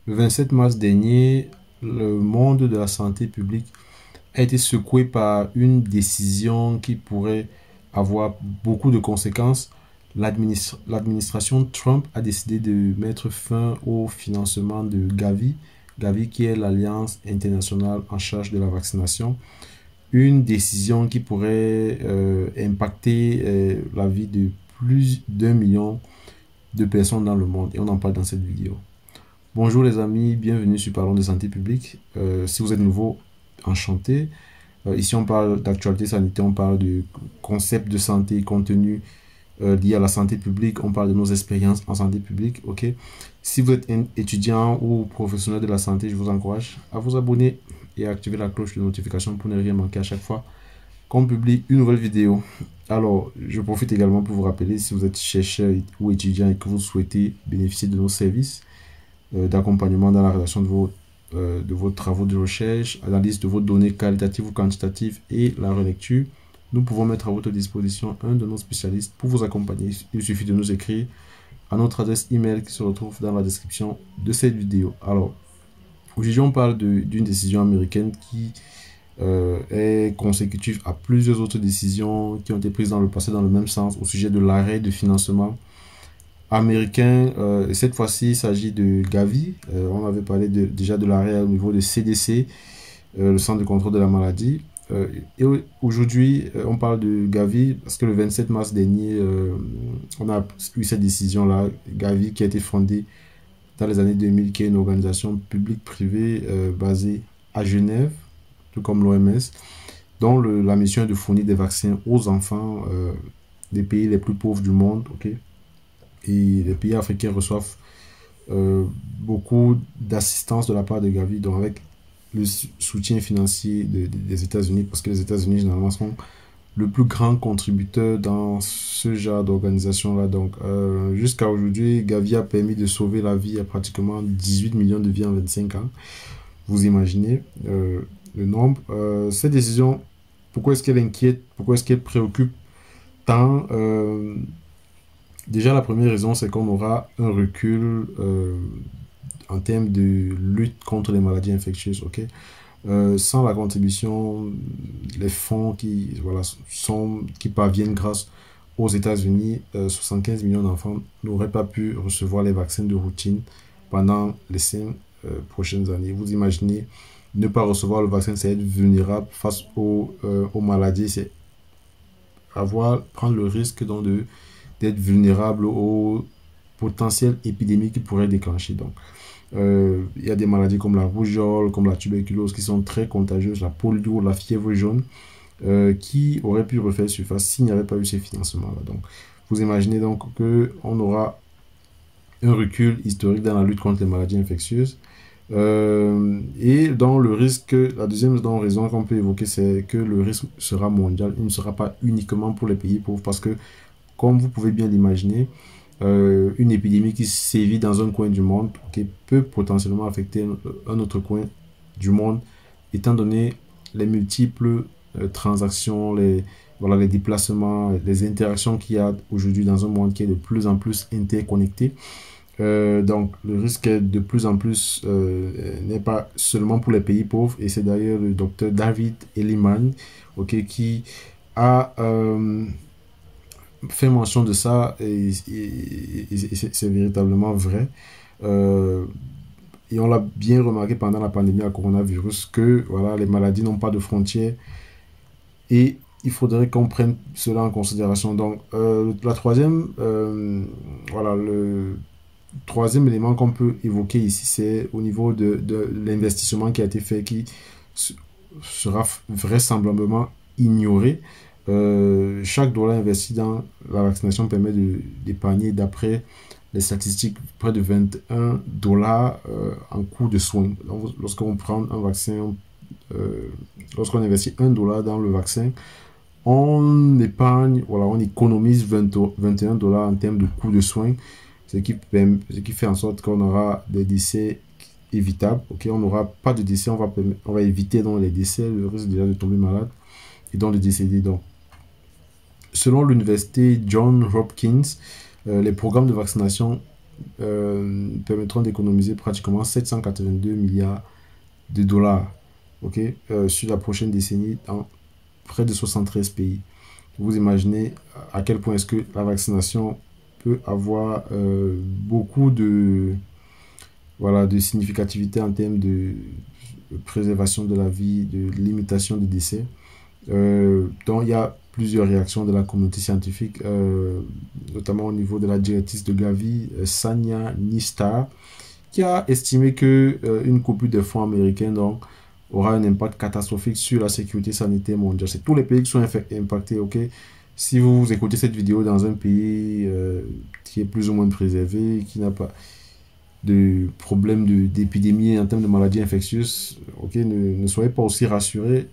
Le 27 mars dernier, le monde de la santé publique a été secoué par une décision qui pourrait avoir beaucoup de conséquences. L'administration Trump a décidé de mettre fin au financement de Gavi, Gavi qui est l'Alliance internationale en charge de la vaccination. Une décision qui pourrait impacter la vie de plus d'1 million de personnes dans le monde. Et on en parle dans cette vidéo. Bonjour les amis, bienvenue sur Parlons de santé publique. Si vous êtes nouveau, enchanté. Ici on parle d'actualité sanitaire, on parle de concepts de santé, contenu liés à la santé publique, on parle de nos expériences en santé publique. Ok. Si vous êtes un étudiant ou professionnel de la santé, je vous encourage à vous abonner et à activer la cloche de notification pour ne rien manquer à chaque fois qu'on publie une nouvelle vidéo. Alors, je profite également pour vous rappeler, si vous êtes chercheur ou étudiant et que vous souhaitez bénéficier de nos services, d'accompagnement dans la rédaction de vos travaux de recherche, analyse de vos données qualitatives ou quantitatives et la relecture, nous pouvons mettre à votre disposition un de nos spécialistes pour vous accompagner. Il suffit de nous écrire à notre adresse email qui se retrouve dans la description de cette vidéo. Alors, aujourd'hui, on parle d'une décision américaine qui est consécutive à plusieurs autres décisions qui ont été prises dans le passé dans le même sens au sujet de l'arrêt de financement américain. Cette fois-ci, il s'agit de Gavi. On avait parlé déjà de l'arrêt au niveau de CDC, le Centre de contrôle de la maladie. Et aujourd'hui, on parle de Gavi parce que le 27 mars dernier, on a eu cette décision-là. Gavi qui a été fondée dans les années 2000, qui est une organisation publique-privée basée à Genève, tout comme l'OMS, dont la mission est de fournir des vaccins aux enfants des pays les plus pauvres du monde. Ok. Et les pays africains reçoivent beaucoup d'assistance de la part de Gavi, donc avec le soutien financier des États-Unis, parce que les États-Unis, généralement, sont le plus grand contributeur dans ce genre d'organisation-là. Donc, jusqu'à aujourd'hui, Gavi a permis de sauver la vie à pratiquement 18 millions de vies en 25 ans. Vous imaginez le nombre. Cette décision, pourquoi est-ce qu'elle inquiète, pourquoi est-ce qu'elle préoccupe tant Déjà, la première raison, c'est qu'on aura un recul en termes de lutte contre les maladies infectieuses. Ok. Sans la contribution, les fonds qui parviennent grâce aux États-Unis, 75 millions d'enfants n'auraient pas pu recevoir les vaccins de routine pendant les 5 prochaines années. Vous imaginez, ne pas recevoir le vaccin, c'est être vulnérable face aux maladies, c'est prendre le risque donc d'être vulnérable aux potentielles épidémies qui pourraient déclencher. Donc, il y a des maladies comme la rougeole, comme la tuberculose qui sont très contagieuses, la polio, la fièvre jaune, qui auraient pu refaire surface s'il n'y avait pas eu ces financements-là. Donc, vous imaginez donc qu'on aura un recul historique dans la lutte contre les maladies infectieuses. Et dans le risque, la deuxième raison qu'on peut évoquer, c'est que le risque sera mondial. Il ne sera pas uniquement pour les pays pauvres parce que, comme vous pouvez bien l'imaginer, une épidémie qui sévit dans un coin du monde qui peut potentiellement affecter un autre coin du monde, étant donné les multiples transactions, les déplacements, les interactions qu'il y a aujourd'hui dans un monde qui est de plus en plus interconnecté. Donc, le risque est de plus en plus n'est pas seulement pour les pays pauvres, et c'est d'ailleurs le docteur David Ehrlichman, qui a fait mention de ça, et c'est véritablement vrai. Et on l'a bien remarqué pendant la pandémie à coronavirus que les maladies n'ont pas de frontières et il faudrait qu'on prenne cela en considération. Donc, le troisième élément qu'on peut évoquer ici, c'est au niveau de l'investissement qui a été fait, qui sera vraisemblablement ignoré. Chaque dollar investi dans la vaccination permet d'épargner, d'après les statistiques, près de 21 dollars en coût de soins. Donc, lorsqu'on prend un vaccin, lorsqu'on investit 1 dollar dans le vaccin, on épargne, on économise 21 dollars en termes de coût de soins, ce qui fait en sorte qu'on aura des décès évitables. Ok, on n'aura pas de décès, on va éviter donc les décès, le risque déjà de tomber malade et donc de décéder. Donc, selon l'université Johns Hopkins, les programmes de vaccination permettront d'économiser pratiquement 782 milliards de dollars, ok, sur la prochaine décennie dans près de 73 pays. Vous imaginez à quel point est-ce que la vaccination peut avoir beaucoup de, voilà, de significativité en termes de préservation de la vie, de limitation des décès. Donc il y a plusieurs réactions de la communauté scientifique, notamment au niveau de la directrice de Gavi, Sanya Nistar, qui a estimé que une coupure des fonds américains donc, aura un impact catastrophique sur la sécurité sanitaire mondiale. C'est tous les pays qui sont impactés, ok? Si vous écoutez cette vidéo dans un pays qui est plus ou moins préservé, qui n'a pas de problème d'épidémie en termes de maladies infectieuses, ok, ne soyez pas aussi rassurés.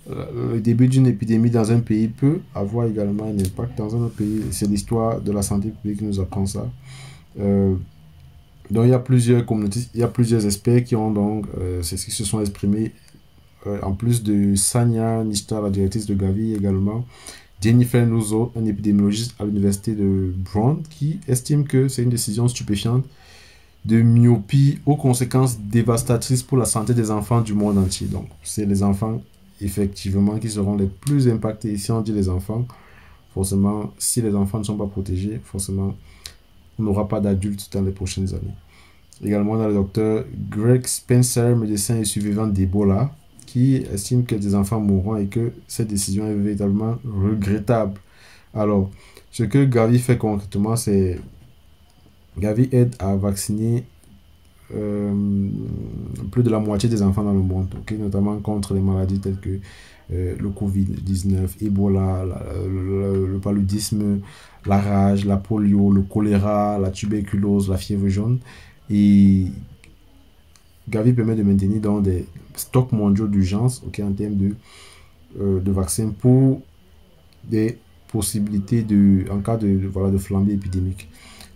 Le début d'une épidémie dans un pays peut avoir également un impact dans un autre pays. C'est l'histoire de la santé publique qui nous apprend ça. Donc il y a plusieurs communautés, il y a plusieurs experts qui ont donc, c'est ce qui se sont exprimés, en plus de Sanya Nishtar, la directrice de Gavi également, Jennifer Nuzzo, un épidémiologiste à l'université de Brown, qui estime que c'est une décision stupéfiante de myopie aux conséquences dévastatrices pour la santé des enfants du monde entier. Donc c'est les enfants effectivement qui seront les plus impactés. Et si on dit les enfants, forcément, si les enfants ne sont pas protégés, forcément, on n'aura pas d'adultes dans les prochaines années. Également, on a le docteur Greg Spencer, médecin et survivant d'Ebola, qui estime que des enfants mourront et que cette décision est véritablement regrettable. Alors, ce que Gavi fait concrètement, c'est Gavi aide à vacciner plus de la moitié des enfants dans le monde, okay, notamment contre les maladies telles que le Covid-19, Ebola, le paludisme, la rage, la polio, le choléra, la tuberculose, la fièvre jaune. Et Gavi permet de maintenir dans des stocks mondiaux d'urgence, okay, en termes de vaccins pour des possibilités en cas voilà, de flambée épidémique.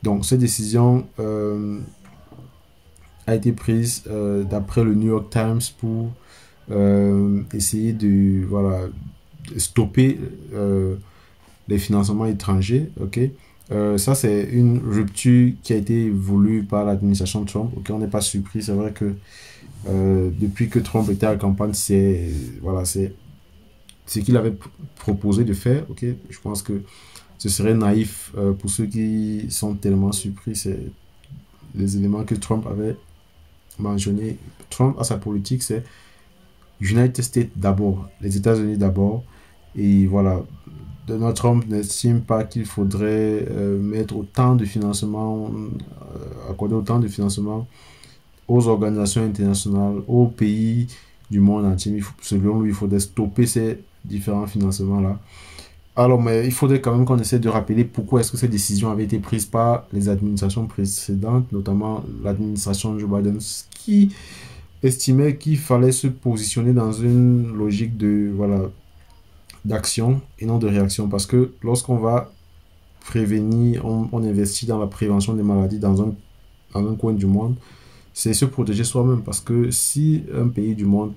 Donc, cette décision a été prise d'après le New York Times pour essayer de, voilà, stopper les financements étrangers. Okay? Ça, c'est une rupture qui a été voulue par l'administration Trump. Okay? On n'est pas surpris. C'est vrai que depuis que Trump était à campagne, c'est voilà, c'est ce qu'il avait proposé de faire. Okay? Je pense que ce serait naïf pour ceux qui sont tellement surpris. C'est les éléments que Trump avait mentionnés. Trump, à sa politique, c'est United States d'abord, les États-Unis d'abord. Et voilà, Donald Trump n'estime pas qu'il faudrait mettre autant de financement, accorder autant de financement aux organisations internationales, aux pays du monde entier. Selon lui, il faudrait stopper ces différents financements-là. Alors, mais il faudrait quand même qu'on essaie de rappeler pourquoi est-ce que ces décisions avaient été prises par les administrations précédentes, notamment l'administration Joe Biden, qui estimait qu'il fallait se positionner dans une logique de, voilà, d'action et non de réaction. Parce que lorsqu'on va prévenir, on investit dans la prévention des maladies dans un coin du monde, c'est se protéger soi-même. Parce que si un pays du monde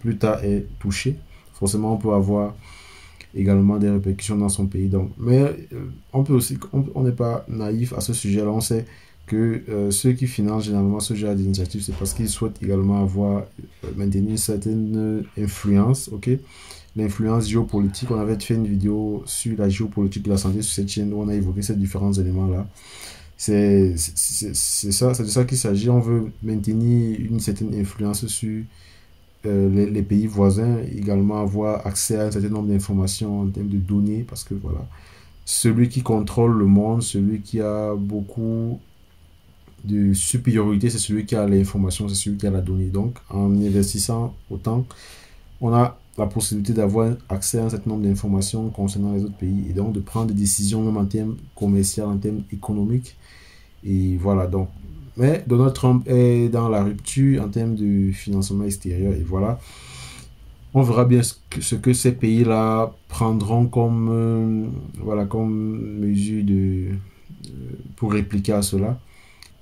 plus tard est touché, forcément on peut avoir également des répercussions dans son pays. Donc, mais on peut aussi, on n'est pas naïf à ce sujet-là. On sait que ceux qui financent généralement ce genre d'initiative, c'est parce qu'ils souhaitent également avoir, maintenir une certaine influence, ok? L'influence géopolitique. On avait fait une vidéo sur la géopolitique de la santé sur cette chaîne où on a évoqué ces différents éléments-là. C'est ça, c'est de ça qu'il s'agit. On veut maintenir une certaine influence sur les pays voisins, également avoir accès à un certain nombre d'informations en termes de données, parce que voilà, celui qui contrôle le monde, celui qui a beaucoup de supériorité, c'est celui qui a l'information, c'est celui qui a la donnée. Donc, en investissant autant, on a la possibilité d'avoir accès à un certain nombre d'informations concernant les autres pays et donc de prendre des décisions même en termes commerciaux, en termes économiques. Et voilà, donc. Mais Donald Trump est dans la rupture en termes de financement extérieur. Et voilà, on verra bien ce que ces pays-là prendront comme, voilà, comme mesure pour répliquer à cela.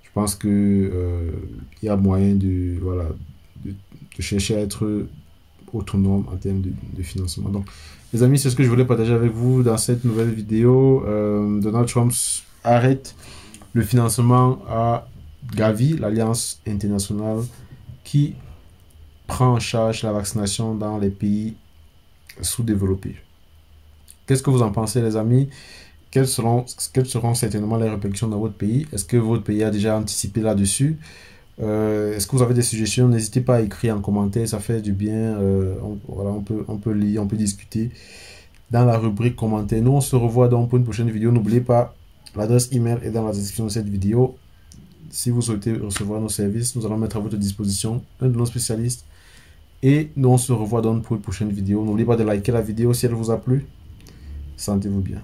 Je pense que il y a moyen voilà, de chercher à être autonome en termes de financement. Donc, les amis, c'est ce que je voulais partager avec vous dans cette nouvelle vidéo. Donald Trump arrête le financement à Gavi, l'Alliance internationale qui prend en charge la vaccination dans les pays sous-développés. Qu'est-ce que vous en pensez, les amis? Quelles seront certainement les répercussions dans votre pays? Est-ce que votre pays a déjà anticipé là-dessus? Est-ce que vous avez des suggestions? N'hésitez pas à écrire en commentaire, ça fait du bien. Voilà, on peut lire, on peut discuter dans la rubrique commentaires. Nous, on se revoit donc pour une prochaine vidéo. N'oubliez pas, l'adresse email est dans la description de cette vidéo. Si vous souhaitez recevoir nos services, nous allons mettre à votre disposition un de nos spécialistes. Et nous, on se revoit donc pour une prochaine vidéo. N'oubliez pas de liker la vidéo si elle vous a plu. Sentez-vous bien.